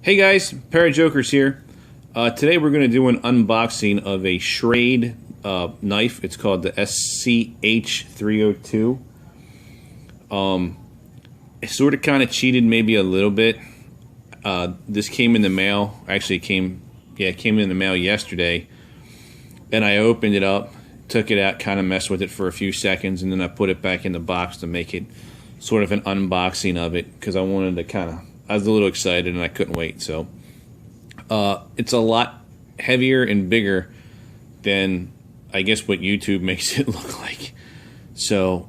Hey guys, Parajokers here. Today we're going to do an unboxing of a SCHRADE knife. It's called the SCH302. It sort of kind of cheated maybe a little bit. This came in the mail. Actually, it came in the mail yesterday. And I opened it up, took it out, kind of messed with it for a few seconds, and then I put it back in the box to make it sort of an unboxing of it because I wanted to I was a little excited and I couldn't wait. So it's a lot heavier and bigger than I guess what YouTube makes it look like. So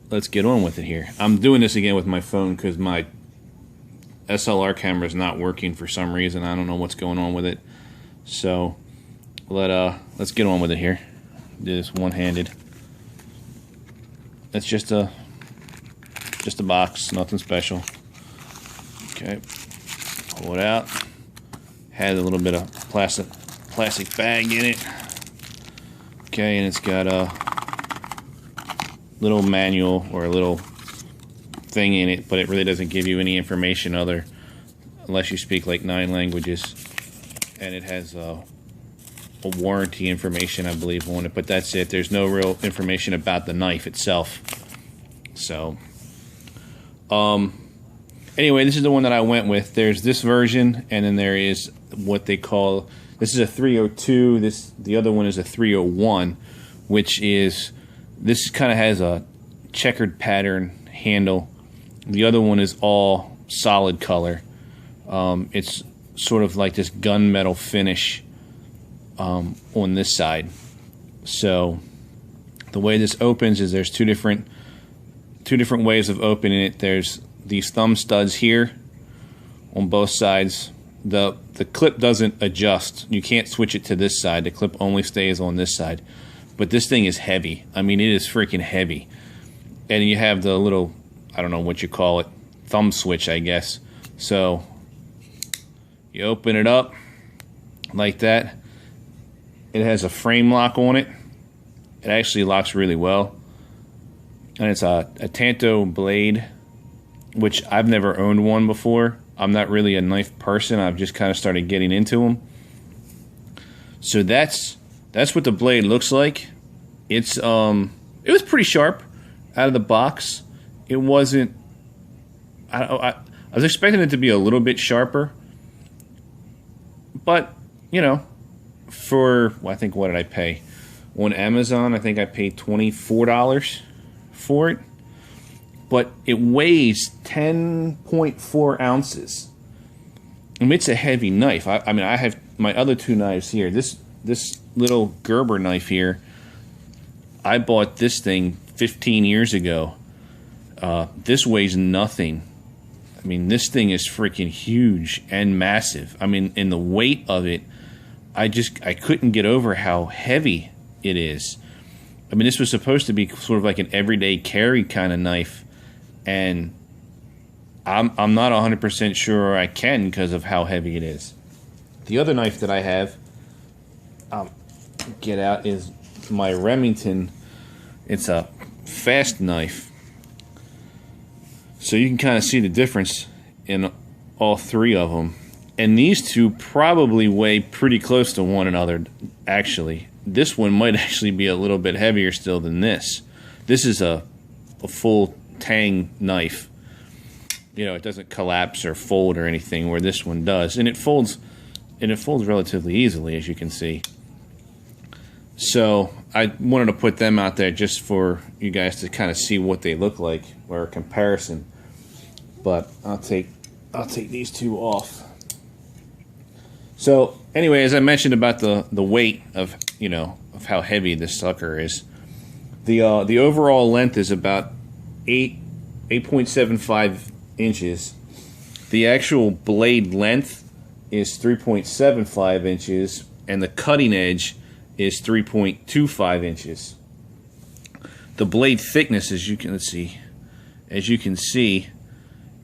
let's get on with it here. I'm doing this again with my phone because my SLR camera is not working for some reason. I don't know what's going on with it. So let's get on with it here. Do this one-handed. That's just a box, nothing special. Okay, pull it out. Had a little bit of plastic bag in it. Okay, and it's got a little manual or a little thing in it, but it really doesn't give you any information unless you speak like 9 languages. And it has a warranty information, I believe, on it, but that's it. There's no real information about the knife itself. So, anyway, this is the one that I went with. There's this version, and then there is what they call, this is a 302, the other one is a 301, which is, this kind of has a checkered pattern handle. The other one is all solid color. It's sort of like this gunmetal finish on this side. So the way this opens is there's two different ways of opening it. There's these thumb studs here on both sides. The clip doesn't adjust. You can't switch it to this side. The clip only stays on this side. But this thing is heavy. I mean, it is freaking heavy. And you have the little, I don't know what you call it, thumb switch, I guess. So you open it up like that. It has a frame lock on it. It actually locks really well. And it's a Tanto blade, which I've never owned one before. I'm not really a knife person. I've just kind of started getting into them. So that's what the blade looks like. It was pretty sharp out of the box. It wasn't. I was expecting it to be a little bit sharper, but you know, I think, what did I pay on Amazon? I think I paid $24 for it. But it weighs 10.4 ounces. I mean, it's a heavy knife. I mean, I have my other 2 knives here. This little Gerber knife here, I bought this thing 15 years ago. This weighs nothing. I mean, this thing is freaking huge and massive. I mean, in the weight of it, I couldn't get over how heavy it is. I mean, this was supposed to be sort of like an everyday carry kind of knife. And I'm not 100% sure I can because of how heavy it is. The other knife that I have, get out, is my Remington. It's a fast knife. So you can kind of see the difference in all 3 of them. And these 2 probably weigh pretty close to one another, actually. This one might actually be a little bit heavier still than this. This is a full tang knife. You know, it doesn't collapse or fold or anything where this one does, and it folds relatively easily, as you can see. So I wanted to put them out there just for you guys to kind of see what they look like, or a comparison. But I'll take these 2 off. So anyway, as I mentioned about the weight of how heavy this sucker is, the overall length is about 8.75 inches. The actual blade length is 3.75 inches, and the cutting edge is 3.25 inches. The blade thickness, as you can see,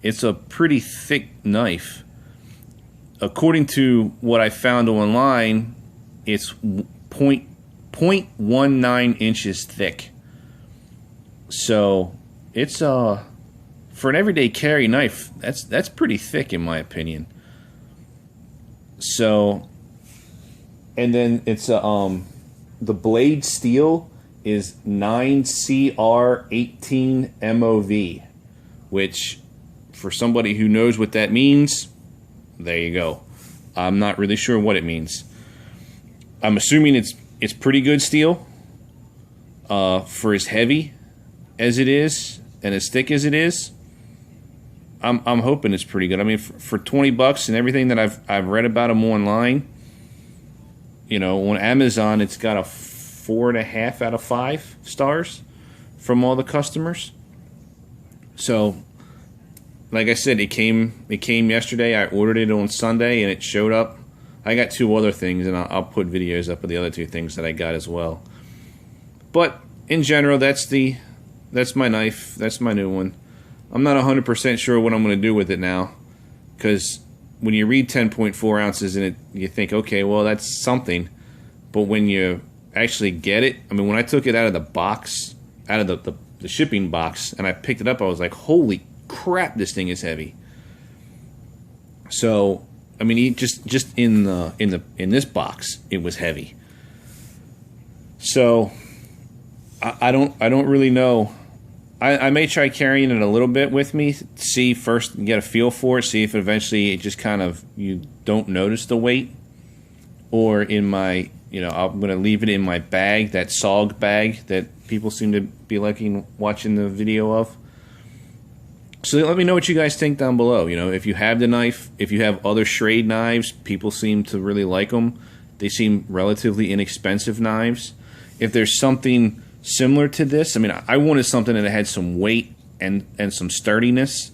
it's a pretty thick knife. According to what I found online, it's 0.19 inches thick. So it's for an everyday carry knife, that's pretty thick in my opinion. So, and then it's the blade steel is 9CR18 MOV, which for somebody who knows what that means, there you go. I'm not really sure what it means. I'm assuming it's pretty good steel for as heavy as it is and as thick as it is. I'm hoping it's pretty good. I mean, for 20 bucks and everything that I've read about them online, you know, on Amazon, it's got a 4.5 out of 5 stars from all the customers. So, like I said, it came yesterday. I ordered it on Sunday, and it showed up. I got 2 other things, and I'll put videos up of the other 2 things that I got as well. But in general, that's my knife. That's my new one. I'm not 100% sure what I'm going to do with it now, because when you read 10.4 ounces in it, you think, okay, well, that's something. But when you actually get it, I mean, when I took it out of the box, out of the shipping box, and I picked it up, I was like, holy crap, this thing is heavy. So, I mean, just in this box, it was heavy. So, I don't really know. I may try carrying it a little bit with me, see first, get a feel for it, see if eventually it just kind of, you don't notice the weight. Or in my, you know, I'm going to leave it in my bag, that SOG bag that people seem to be liking watching the video of. So let me know what you guys think down below. You know, if you have the knife, if you have other SCHRADE knives, people seem to really like them. They seem relatively inexpensive knives. If there's something similar to this, I mean, I wanted something that had some weight and some sturdiness,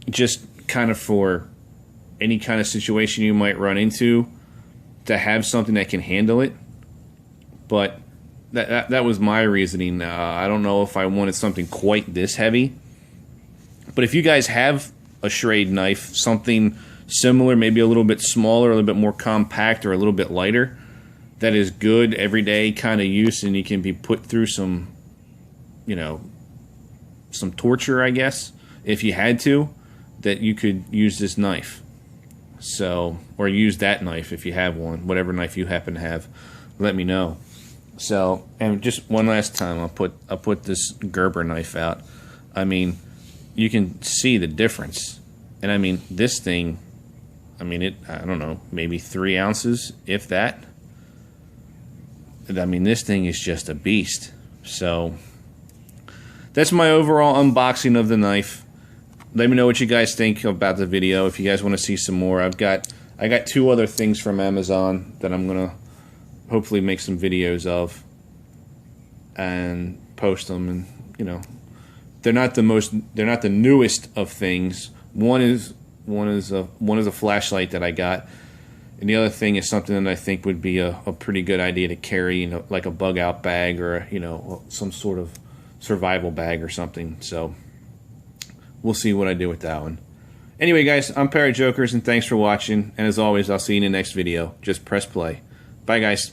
just kind of for any kind of situation you might run into, to have something that can handle it. But that was my reasoning. I don't know if I wanted something quite this heavy. But if you guys have a SCHRADE knife, something similar, maybe a little bit smaller, a little bit more compact, or a little bit lighter, that is good everyday kind of use, and you can be put through some, you know, some torture, I guess, if you had to, that you could use this knife. So, or use that knife if you have one, whatever knife you happen to have, let me know. So, and just one last time, I'll put this Gerber knife out. I mean, you can see the difference. And I mean, this thing, I mean, I don't know, maybe 3 ounces, if that. I mean, this thing is just a beast. So, that's my overall unboxing of the knife. Let me know what you guys think about the video. If you guys want to see some more, I got 2 other things from Amazon that I'm gonna hopefully make some videos of and post them. And you know, they're not the newest of things. One is a flashlight that I got, and the other thing is something that I think would be a pretty good idea to carry, you know, like a bug out bag, or you know, some sort of survival bag or something. So we'll see what I do with that one. Anyway, guys, I'm Parrot Jokers, and thanks for watching. And as always, I'll see you in the next video. Just press play. Bye, guys.